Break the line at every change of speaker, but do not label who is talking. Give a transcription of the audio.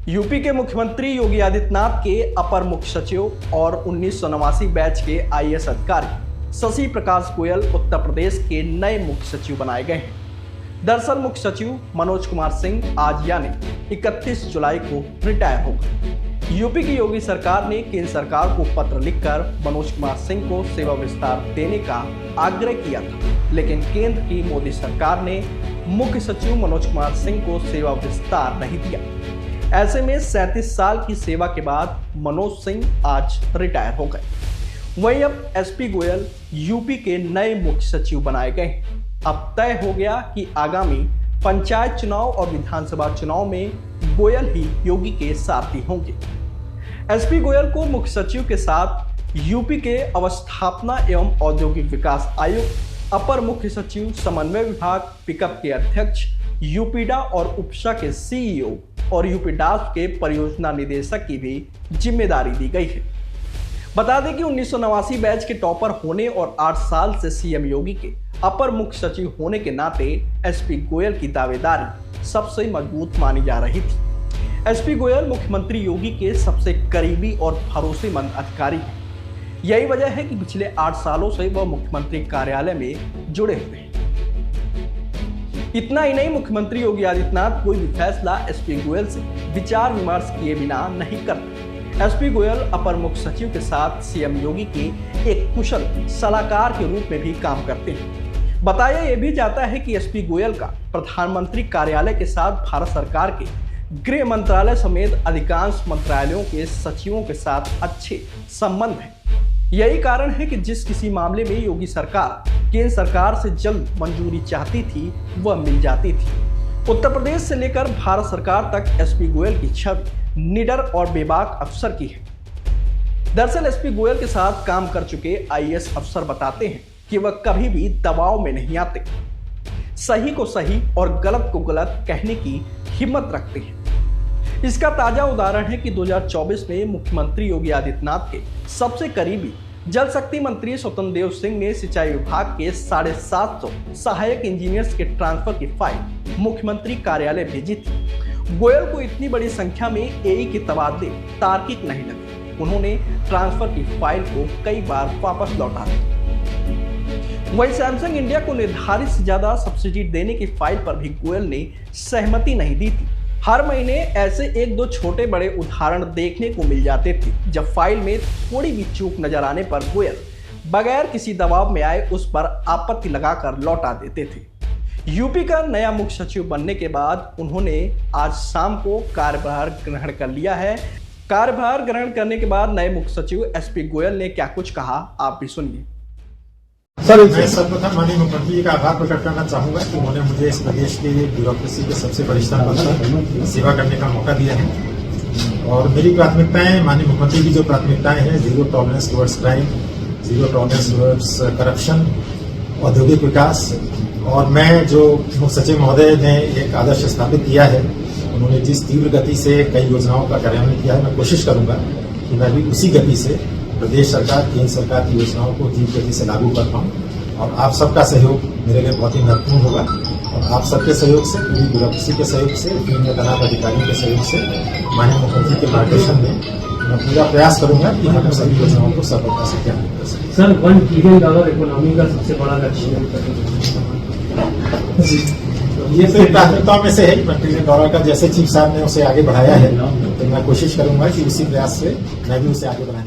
UP के मुख्यमंत्री योगी आदित्यनाथ के अपर मुख्य सचिव और 1989 बैच के आईएएस अधिकारी शशि प्रकाश गोयल उत्तर प्रदेश के नए मुख्य सचिव बनाए गए हैं। दरअसल मुख्य सचिव मनोज कुमार सिंह आज यानी 31 जुलाई को रिटायर हो गए। यूपी की योगी सरकार ने केंद्र सरकार को पत्र लिखकर मनोज कुमार सिंह को सेवा विस्तार देने का आग्रह किया था, लेकिन केंद्र की मोदी सरकार ने मुख्य सचिव मनोज कुमार सिंह को सेवा विस्तार नहीं दिया। ऐसे में 37 साल की सेवा के बाद मनोज सिंह आज रिटायर हो गए। वहीं अब एसपी गोयल यूपी के नए मुख्य सचिव बनाए गए। अब तय हो गया कि आगामी पंचायत चुनाव और विधानसभा चुनाव में गोयल ही योगी के सारथी होंगे। एसपी गोयल को मुख्य सचिव के साथ यूपी के अवस्थापना एवं औद्योगिक विकास आयुक्त, अपर मुख्य सचिव, समन्वय विभाग, पिकअप के अध्यक्ष, यूपीडा और उपसा के सीईओ और यूपीडास के परियोजना निदेशक की भी जिम्मेदारी दी गई है। बता दें कि 1989 बैच के टॉपर होने और 8 साल से सीएम योगी के अपर मुख्य सचिव होने के नाते एसपी गोयल की दावेदारी सबसे मजबूत मानी जा रही थी। एसपी गोयल मुख्यमंत्री योगी के सबसे करीबी और भरोसेमंद अधिकारी हैं। यही वजह है कि पिछले 8 सालों से वह मुख्यमंत्री कार्यालय में जुड़े हुए हैं। इतना ही नहीं, मुख्यमंत्री योगी आदित्यनाथ कोई भी फैसला एसपी गोयल से विचार विमर्श किए बिना नहीं करते। एसपी गोयल अपर मुख्य सचिव के साथ सीएम योगी के एक कुशल सलाहकार के रूप में भी काम करते हैं। बताया यह भी जाता है कि एसपी गोयल का प्रधानमंत्री कार्यालय के साथ भारत सरकार के गृह मंत्रालय समेत अधिकांश मंत्रालयों के सचिवों के साथ अच्छे संबंध हैं। यही कारण है कि जिस किसी मामले में योगी सरकार केंद्र सरकार से जल्द मंजूरी चाहती थी, वह मिल जाती थी। उत्तर प्रदेश से लेकर भारत सरकार तक एसपी गोयल की छवि निडर और बेबाक अफसर की है। दरअसल एसपी गोयल के साथ काम कर चुके आईएएस अफसर बताते हैं कि वह कभी भी दबाव में नहीं आते, सही को सही और गलत को गलत कहने की हिम्मत रखते हैं। इसका ताजा उदाहरण है कि 2024 में मुख्यमंत्री योगी आदित्यनाथ के सबसे करीबी जल शक्ति मंत्री स्वतंत्र देव सिंह ने सिंचाई विभाग के 750 सहायक इंजीनियर्स के ट्रांसफर की फाइल मुख्यमंत्री कार्यालय भेजी थी। गोयल को इतनी बड़ी संख्या में एई के तबादले तार्किक नहीं लगे। उन्होंने ट्रांसफर की फाइल को कई बार वापस लौटा दिया। वहीं सैमसंग इंडिया को निर्धारित से ज्यादा सब्सिडी देने की फाइल पर भी गोयल ने सहमति नहीं दी थी। हर महीने ऐसे एक दो छोटे बड़े उदाहरण देखने को मिल जाते थे, जब फाइल में थोड़ी भी चूक नजर आने पर गोयल बगैर किसी दबाव में आए उस पर आपत्ति लगाकर लौटा देते थे। यूपी का नया मुख्य सचिव बनने के बाद उन्होंने आज शाम को कार्यभार ग्रहण कर लिया है। कार्यभार ग्रहण करने के बाद नए मुख्य सचिव एसपी गोयल ने क्या कुछ कहा, आप भी सुनिए।
सर, मैं सर्वप्रथम माननीय मुख्यमंत्री जी का आभार प्रकट करना चाहूंगा कि उन्होंने मुझे इस प्रदेश के ब्यूरोक्रेसी के सबसे वरिष्ठ पद पर सेवा करने का मौका दिया है। और मेरी प्राथमिकताएं, माननीय मुख्यमंत्री की जो प्राथमिकताएं हैं, zero tolerance towards crime, zero tolerance towards corruption, औद्योगिक विकास, और मैं जो मुख्य सचिव महोदय ने एक आदर्श स्थापित किया है, उन्होंने जिस तीव्र गति से कई योजनाओं का कार्यान्वयन किया है, मैं कोशिश करूंगा कि मैं भी उसी गति से प्रदेश सरकार, केंद्र सरकार की योजनाओं को तीव्र गति से लागू कर पाऊं। और आप सबका सहयोग मेरे लिए बहुत ही महत्वपूर्ण होगा। और आप सबके सहयोग से, पूरी ब्यूरोक्रेसी के सहयोग से, टीम तैनात अधिकारियों के सहयोग से, माननीय मुख्यमंत्री के मार्गदर्शन में मैं पूरा प्रयास करूंगा कि हम सभी योजनाओं को सफलता से क्रियान्वित कर सकें।
सर, $1 ट्रिलियन इकोनॉमी का सबसे बड़ा लक्ष्य
ये तो प्राथमिकताओं में से है। $1 ट्रिलियन का जैसे चीफ साहब ने उसे आगे बढ़ाया है, तो मैं कोशिश करूंगा कि उसी प्रयास से मैं भी उसे आगे बढ़ाने